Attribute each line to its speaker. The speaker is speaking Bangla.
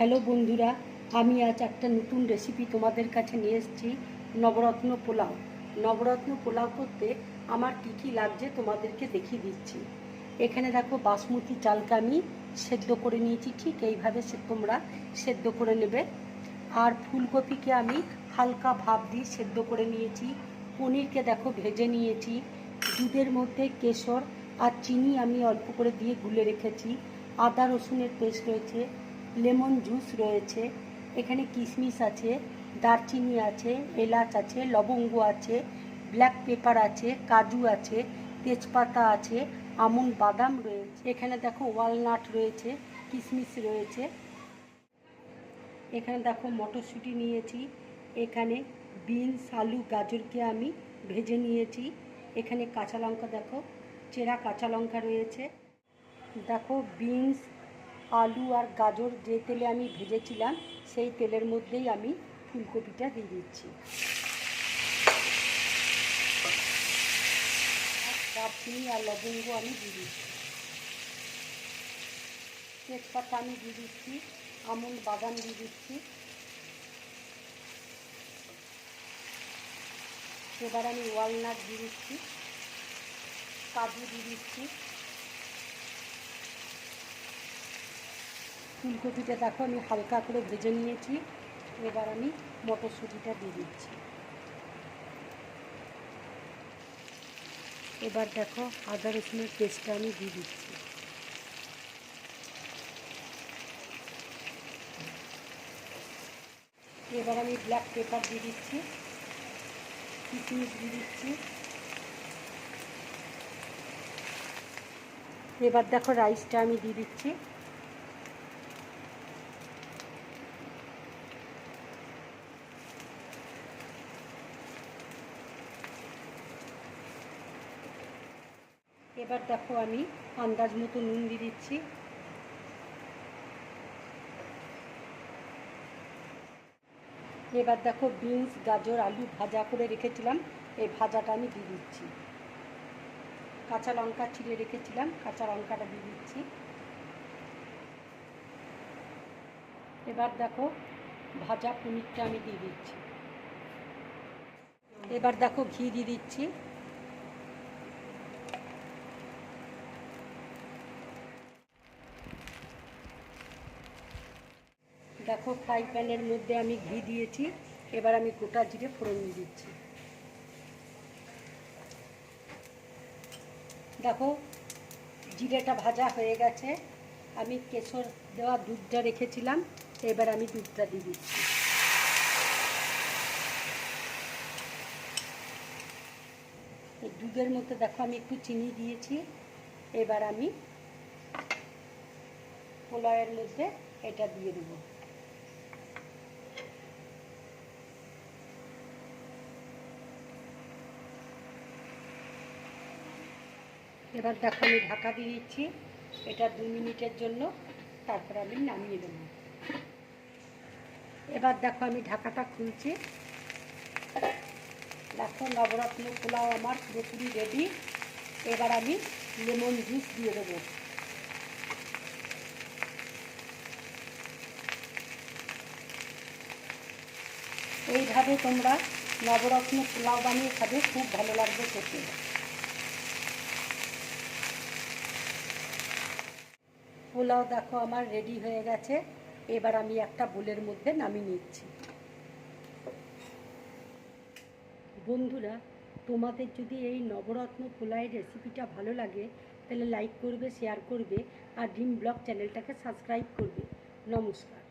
Speaker 1: হ্যালো বন্ধুরা, আমি আজ একটা নতুন রেসিপি তোমাদের কাছে নিয়ে এসেছি। নবরত্ন পোলাও। নবরত্ন পোলাও করতে আমার কী কী লাগছে তোমাদেরকে দেখিয়ে দিচ্ছি। এখানে দেখো, বাসমতি চালকে আমি সেদ্ধ করে নিয়েছি, ঠিক এইভাবে তোমরা সেদ্ধ করে নেবে। আর ফুলকপিকে আমি হালকা ভাপ দিয়ে সেদ্ধ করে নিয়েছি। পনিরকে দেখো ভেজে নিয়েছি। দুধের মধ্যে কেশর আর চিনি আমি অল্প করে দিয়ে গুলে রেখেছি। আদা রসুনের পেস্ট রয়েছে, লেমন জুস রয়েছে, এখানে কিশমিশ আছে, দারচিনি আছে, এলাচ আছে, লবঙ্গ আছে, ব্ল্যাক পেপার আছে, কাজু আছে, তেজপাতা আছে, আমন্ড বাদাম রয়েছে, এখানে দেখো ওয়ালনাট রয়েছে, কিশমিশ রয়েছে। এখানে দেখো মটরশুঁটি নিয়েছি, এখানে বিনস, আলু, গাজরকে আমি ভেজে নিয়েছি। এখানে কাঁচা লঙ্কা দেখো, চেরা কাঁচা লঙ্কা রয়েছে। দেখো বিনস, আলু আর গাজর যে তেলে আমি ভেজেছিলাম সেই তেলের মধ্যেই আমি ফুলকপিটা দিয়ে দিচ্ছি। দারচিনি আর লবঙ্গ আমি দিয়ে দিচ্ছি, তেজপাতা আমি দিয়ে দিচ্ছি, আমন্ড বাদাম দিয়ে দিচ্ছি। এবার আমি ওয়ালনাট দিয়ে দিচ্ছি, কাজু দিয়ে দিচ্ছি। ফুলকপিটা দেখো আমি হালকা করে ভেজে নিয়েছি। এবার আমি মটরশুঁটিটা দিয়ে দিচ্ছি। এবার দেখো আদা রসুনের পেস্টটা আমি দিয়ে দিচ্ছি। এবার আমি ব্ল্যাক পেপার দিয়ে দিচ্ছি, কিশমিশ দিয়ে দিচ্ছি। এবার দেখো রাইসটা আমি দিয়ে দিচ্ছি। এবার দেখো আমি আন্দাজ মতো নুন দিয়ে দিচ্ছি। এবার দেখো বিনস, গাজর, আলু ভাজা করে রেখেছিলাম, এই ভাজাটা আমি দিয়ে দিচ্ছি। কাঁচা লঙ্কা ছিঁড়ে রেখেছিলাম, কাঁচা লঙ্কাটা দিয়ে দিচ্ছি। এবার দেখো ভাজা পনিরটা আমি দিয়ে দিচ্ছি। এবার দেখো ঘি দিয়ে দিচ্ছি। দেখো ফ্রাই প্যানের মধ্যে আমি ঘি দিয়েছি। এবার আমি গোটা জিরে ফোড়ন দিয়ে দিচ্ছি। দেখো জিরেটা ভাজা হয়ে গেছে। আমি কেশর দেওয়া দুধটা রেখেছিলাম, এবার আমি দুধটা দিয়ে দিচ্ছি। এই দুধের মধ্যে দেখো আমি একটু চিনি দিয়েছি। এবার আমি পোলাওয়ের মধ্যে এটা দিয়ে দেবো। এবার দেখো আমি ঢাকা দিয়ে দিচ্ছি এটা 2 মিনিটের জন্য, তারপর আমি নামিয়ে দেব। এবার দেখো আমি ঢাকাটা খুলছি। দেখো নবরত্ন পোলাও আমার পুরোপুরি রেডি। এবার আমি লেমন জুস দিয়ে দেবো। এইভাবে তোমরা নবরত্ন পোলাও বানিয়ে খাবে, খুব ভালো লাগবে খেতে। পোলাও দেখো আমার রেডি হয়ে গেছে। এবার আমি একটা বোলের মধ্যে নামিয়ে নিচ্ছি। বন্ধুরা, তোমাদের যদি এই নবরত্ন পোলাওয়ের রেসিপিটা ভালো লাগে তাহলে লাইক করবে, শেয়ার করবে আর ড্রিম ব্লগ চ্যানেলটাকে সাবস্ক্রাইব করবে। নমস্কার।